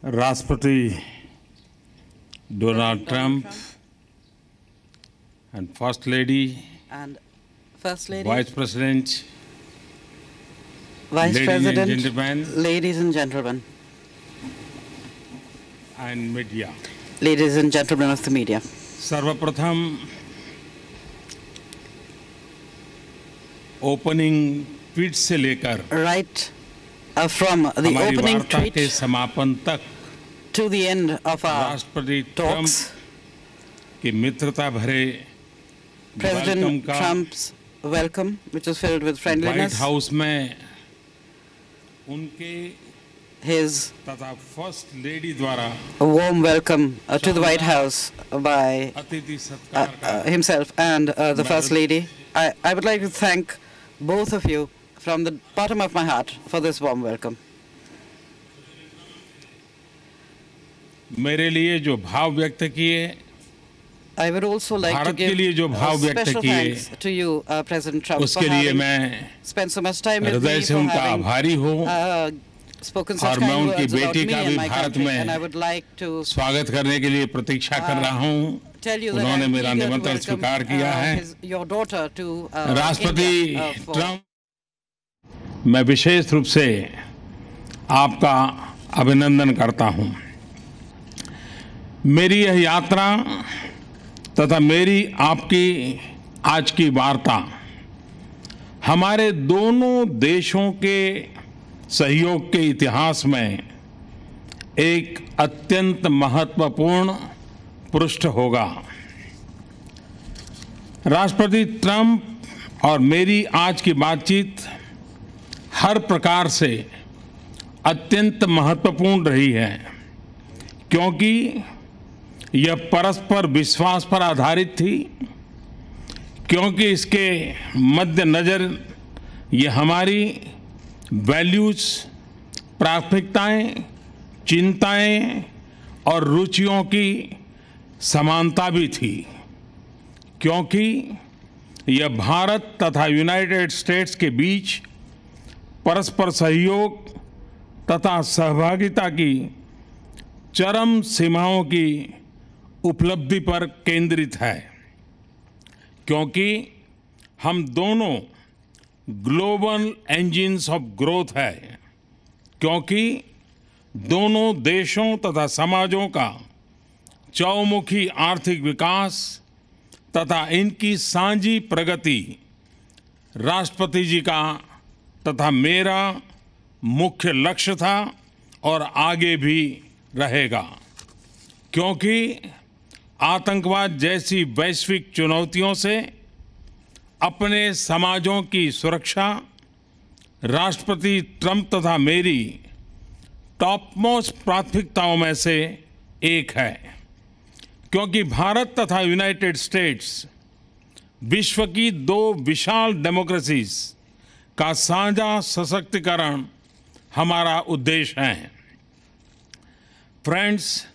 Rashtrapati Donald Trump and First Lady, and First Lady, Vice President, Vice ladies President, and gentlemen, ladies and gentlemen, and media. ladies and gentlemen of the media. सर्वप्रथम opening tweet से लेकर Right from the हमारी opening वार्ता के tweet समापन तक to the end of our राष्ट्रपति Trump talks, की मित्रता भरे वेलकम President का Trump's welcome, which was filled with white friendliness, house में उनके his तथा फर्स्ट लेडी द्वारा warm welcome to the White House by अतिथि सत्कार का himself and the First Lady. I would like to thank both of you from the bottom of my heart for this warm welcome. मेरे लिए जो भाव व्यक्त किए, I would also like to Bharat के लिए give जो भाव व्यक्त special किए, thanks to you, President Trump, for उसके लिए having मैं spent so much time with हृदय me, से for उनका having आभारी हूँ spoken और such मैं kind उनकी words about बेटी me का भी and my Bharat country. And I में would like to स्वागत करने के लिए प्रतीक्षा कर रहा हूँ। tell you that उन्होंने I'm मेरा eager to निमंत्रण welcome स्वीकार किया है। your daughter to राष्ट्रपति India, for ट्रंप, मैं विशेष रूप से आपका अभिनंदन करता हूँ। मेरी यह यात्रा तथा मेरी आपकी आज की वार्ता हमारे दोनों देशों के सहयोग के इतिहास में एक अत्यंत महत्वपूर्ण पृष्ठ होगा। राष्ट्रपति ट्रंप और मेरी आज की बातचीत हर प्रकार से अत्यंत महत्वपूर्ण रही है, क्योंकि यह परस्पर विश्वास पर आधारित थी, क्योंकि इसके मद्देनजर ये हमारी वैल्यूज, प्राथमिकताएं, चिंताएं और रुचियों की समानता भी थी, क्योंकि यह भारत तथा यूनाइटेड स्टेट्स के बीच परस्पर सहयोग तथा सहभागिता की चरम सीमाओं की उपलब्धि पर केंद्रित है, क्योंकि हम दोनों ग्लोबल इंजन्स ऑफ ग्रोथ है, क्योंकि दोनों देशों तथा समाजों का चौमुखी आर्थिक विकास तथा इनकी साझी प्रगति राष्ट्रपति जी का तथा मेरा मुख्य लक्ष्य था और आगे भी रहेगा, क्योंकि आतंकवाद जैसी वैश्विक चुनौतियों से अपने समाजों की सुरक्षा राष्ट्रपति ट्रंप तथा मेरी टॉप मोस्ट प्राथमिकताओं में से एक है, क्योंकि भारत तथा यूनाइटेड स्टेट्स विश्व की दो विशाल डेमोक्रेसीज का साझा सशक्तिकरण हमारा उद्देश्य है। फ्रेंड्स,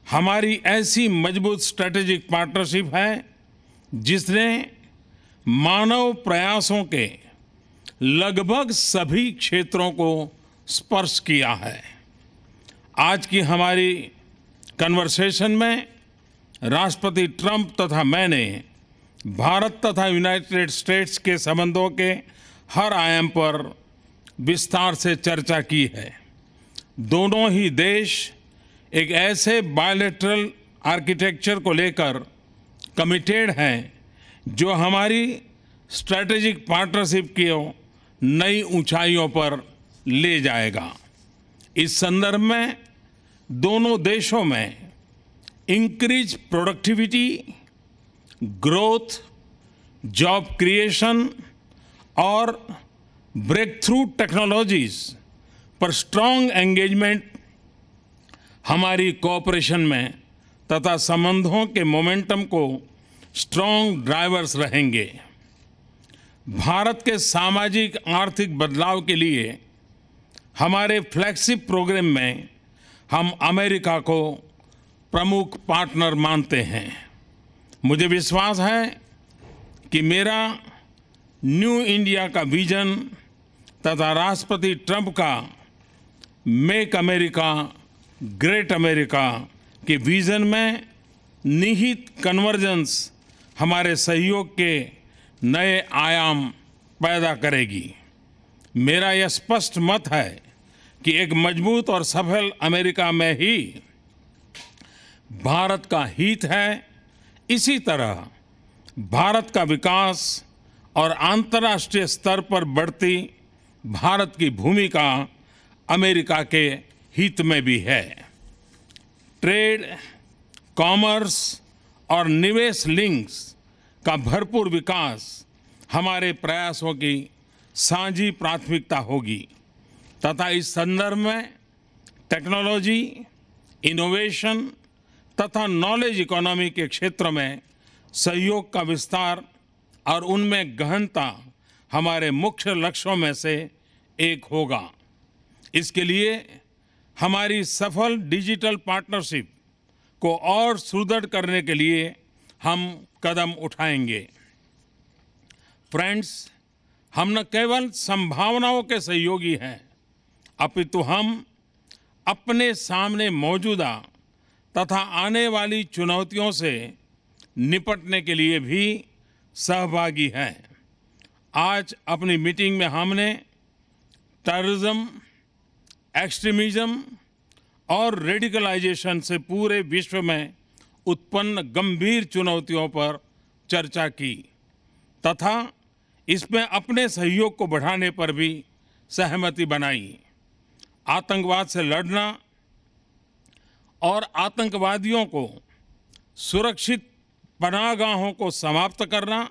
हमारी ऐसी मजबूत स्ट्रेटेजिक पार्टनरशिप है जिसने मानव प्रयासों के लगभग सभी क्षेत्रों को स्पर्श किया है। आज की हमारी कन्वर्सेशन में राष्ट्रपति ट्रंप तथा मैंने भारत तथा यूनाइटेड स्टेट्स के संबंधों के हर आयाम पर विस्तार से चर्चा की है। दोनों ही देश एक ऐसे बायलैटरल आर्किटेक्चर को लेकर कमिटेड हैं जो हमारी स्ट्रैटेजिक पार्टनरशिप की नई ऊंचाइयों पर ले जाएगा। इस संदर्भ में दोनों देशों में increase productivity, growth, job creation और ब्रेक थ्रू टेक्नोलॉजीज पर स्ट्रांग एंगेजमेंट हमारी कोऑपरेशन में तथा संबंधों के मोमेंटम को स्ट्रांग ड्राइवर्स रहेंगे। भारत के सामाजिक आर्थिक बदलाव के लिए हमारे फ्लैगशिप प्रोग्राम में हम अमेरिका को प्रमुख पार्टनर मानते हैं। मुझे विश्वास है कि मेरा न्यू इंडिया का विजन तथा राष्ट्रपति ट्रंप का मेक अमेरिका ग्रेट अमेरिका के विजन में निहित कन्वर्जेंस हमारे सहयोग के नए आयाम पैदा करेगी। मेरा यह स्पष्ट मत है कि एक मजबूत और सफल अमेरिका में ही भारत का हित है। इसी तरह भारत का विकास और अंतर्राष्ट्रीय स्तर पर बढ़ती भारत की भूमिका अमेरिका के हित में भी है। ट्रेड, कॉमर्स और निवेश लिंक्स का भरपूर विकास हमारे प्रयासों की साझी प्राथमिकता होगी तथा इस संदर्भ में टेक्नोलॉजी, इनोवेशन तथा नॉलेज इकोनॉमी के क्षेत्र में सहयोग का विस्तार और उनमें गहनता हमारे मुख्य लक्ष्यों में से एक होगा। इसके लिए हमारी सफल डिजिटल पार्टनरशिप को और सुदृढ़ करने के लिए हम कदम उठाएंगे। फ्रेंड्स, हम न केवल संभावनाओं के सहयोगी हैं, अपितु हम अपने सामने मौजूदा तथा आने वाली चुनौतियों से निपटने के लिए भी सहभागी हैं। आज अपनी मीटिंग में हमने टेररिज्म, एक्सट्रीमिज्म और रेडिकलाइजेशन से पूरे विश्व में उत्पन्न गंभीर चुनौतियों पर चर्चा की तथा इसमें अपने सहयोग को बढ़ाने पर भी सहमति बनाई। आतंकवाद से लड़ना और आतंकवादियों को सुरक्षित पनाहगाहों को समाप्त करना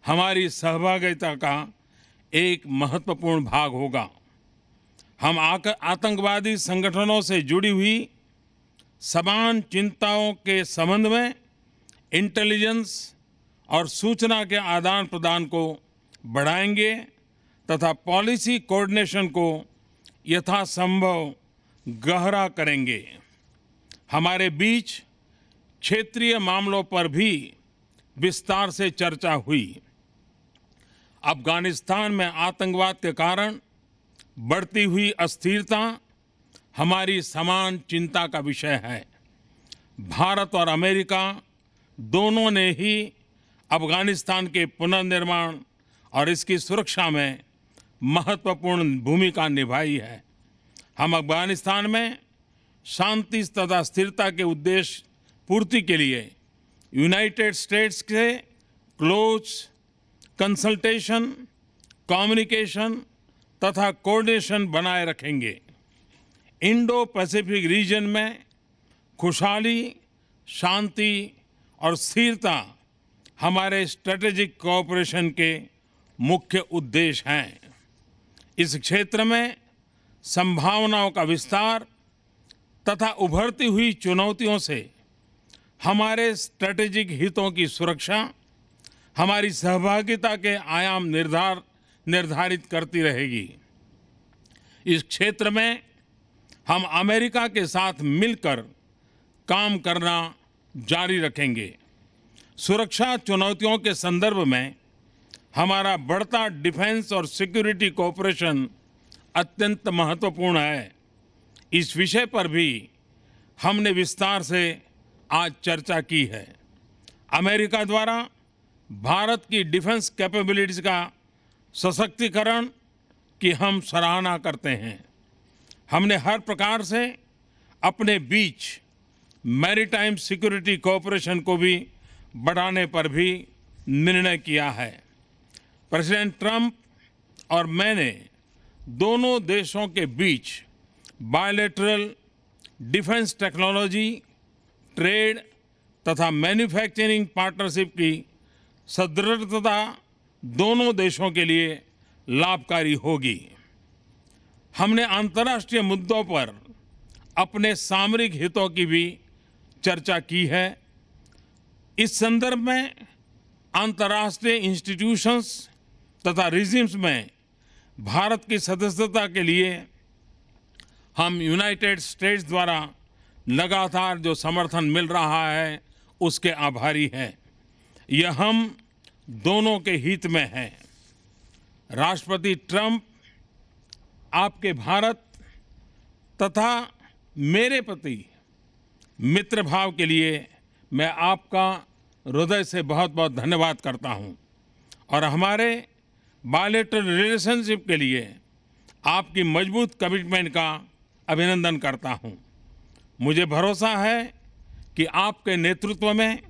हमारी सहभागिता का एक महत्वपूर्ण भाग होगा। हम आतंकवादी संगठनों से जुड़ी हुई समान चिंताओं के संबंध में इंटेलिजेंस और सूचना के आदान प्रदान को बढ़ाएंगे तथा पॉलिसी कोऑर्डिनेशन को यथासंभव गहरा करेंगे। हमारे बीच क्षेत्रीय मामलों पर भी विस्तार से चर्चा हुई। अफगानिस्तान में आतंकवाद के कारण बढ़ती हुई अस्थिरता हमारी समान चिंता का विषय है। भारत और अमेरिका दोनों ने ही अफगानिस्तान के पुनर्निर्माण और इसकी सुरक्षा में महत्वपूर्ण भूमिका निभाई है। हम अफगानिस्तान में शांति तथा स्थिरता के उद्देश्य पूर्ति के लिए यूनाइटेड स्टेट्स के क्लोज कंसल्टेशन, कम्युनिकेशन तथा कोऑर्डिनेशन बनाए रखेंगे। इंडो पैसिफिक रीजन में खुशहाली, शांति और स्थिरता हमारे स्ट्रेटेजिक कोऑपरेशन के मुख्य उद्देश्य हैं। इस क्षेत्र में संभावनाओं का विस्तार तथा उभरती हुई चुनौतियों से हमारे स्ट्रेटेजिक हितों की सुरक्षा हमारी सहभागिता के आयाम निर्धारित करती रहेगी। इस क्षेत्र में हम अमेरिका के साथ मिलकर काम करना जारी रखेंगे। सुरक्षा चुनौतियों के संदर्भ में हमारा बढ़ता डिफेंस और सिक्योरिटी कोऑपरेशन अत्यंत महत्वपूर्ण है। इस विषय पर भी हमने विस्तार से आज चर्चा की है। अमेरिका द्वारा भारत की डिफेंस कैपेबिलिटीज का सशक्तिकरण की हम सराहना करते हैं। हमने हर प्रकार से अपने बीच मैरीटाइम सिक्योरिटी कोऑपरेशन को भी बढ़ाने पर भी निर्णय किया है। प्रेसिडेंट ट्रंप और मैंने दोनों देशों के बीच बायलैटरल डिफेंस टेक्नोलॉजी, ट्रेड तथा मैन्युफैक्चरिंग पार्टनरशिप की सुदृढ़ता दोनों देशों के लिए लाभकारी होगी। हमने अंतर्राष्ट्रीय मुद्दों पर अपने सामरिक हितों की भी चर्चा की है। इस संदर्भ में अंतर्राष्ट्रीय इंस्टीट्यूशंस तथा रिजिम्स में भारत की सदस्यता के लिए हम यूनाइटेड स्टेट्स द्वारा लगातार जो समर्थन मिल रहा है उसके आभारी हैं। यह हम दोनों के हित में है। राष्ट्रपति ट्रंप आपके भारत तथा मेरे प्रति मित्र भाव के लिए मैं आपका हृदय से बहुत बहुत धन्यवाद करता हूं और हमारे बायलैटरल रिलेशनशिप के लिए आपकी मजबूत कमिटमेंट का अभिनंदन करता हूं। मुझे भरोसा है कि आपके नेतृत्व में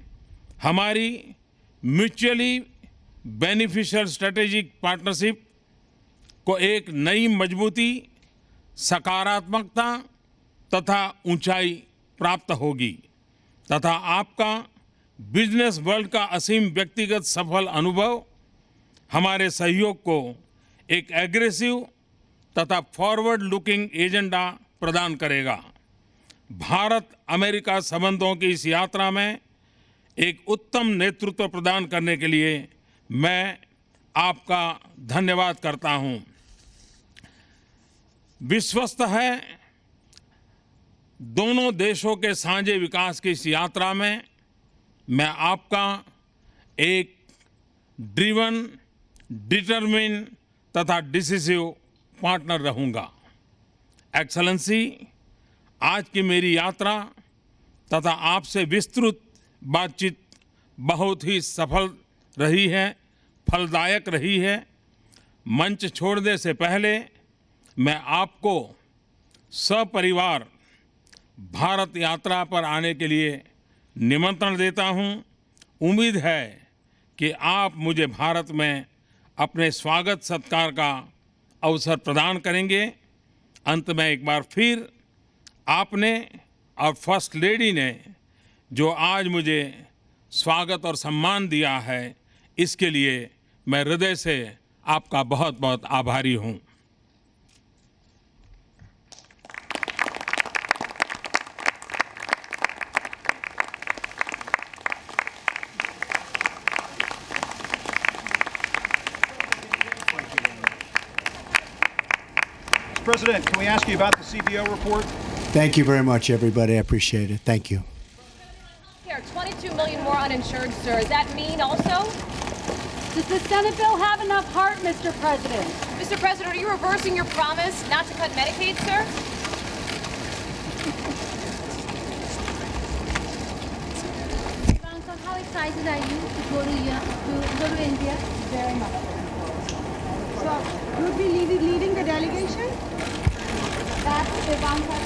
हमारी म्यूचुअली बेनिफिशियल स्ट्रेटेजिक पार्टनरशिप को एक नई मजबूती, सकारात्मकता तथा ऊंचाई प्राप्त होगी तथा आपका बिजनेस वर्ल्ड का असीम व्यक्तिगत सफल अनुभव हमारे सहयोग को एक एग्रेसिव तथा फॉरवर्ड लुकिंग एजेंडा प्रदान करेगा। भारत अमेरिका संबंधों की इस यात्रा में एक उत्तम नेतृत्व प्रदान करने के लिए मैं आपका धन्यवाद करता हूं। विश्वस्त है दोनों देशों के साझे विकास की इस यात्रा में मैं आपका एक ड्रिवन, डिटरमिन तथा डिसिसिव पार्टनर रहूंगा। एक्सेलेंसी, आज की मेरी यात्रा तथा आपसे विस्तृत बातचीत बहुत ही सफल रही है, फलदायक रही है। मंच छोड़ने से पहले मैं आपको सपरिवार भारत यात्रा पर आने के लिए निमंत्रण देता हूं। उम्मीद है कि आप मुझे भारत में अपने स्वागत सत्कार का अवसर प्रदान करेंगे। अंत में एक बार फिर आपने और फर्स्ट लेडी ने जो आज मुझे स्वागत और सम्मान दिया है, इसके लिए मैं हृदय से आपका बहुत बहुत आभारी हूं। President, can we ask you about the CBO report? Thank you very much, everybody. I appreciate it. Thank you. Here, 22 million more uninsured, sir. Does that mean also? Does the Senate bill have enough heart, Mr. President? Mr. President, are you reversing your promise not to cut Medicaid, sir? Ivanka, how excited are you to go to India? Very much. So, you'll be leading the delegation? That's Ivanka.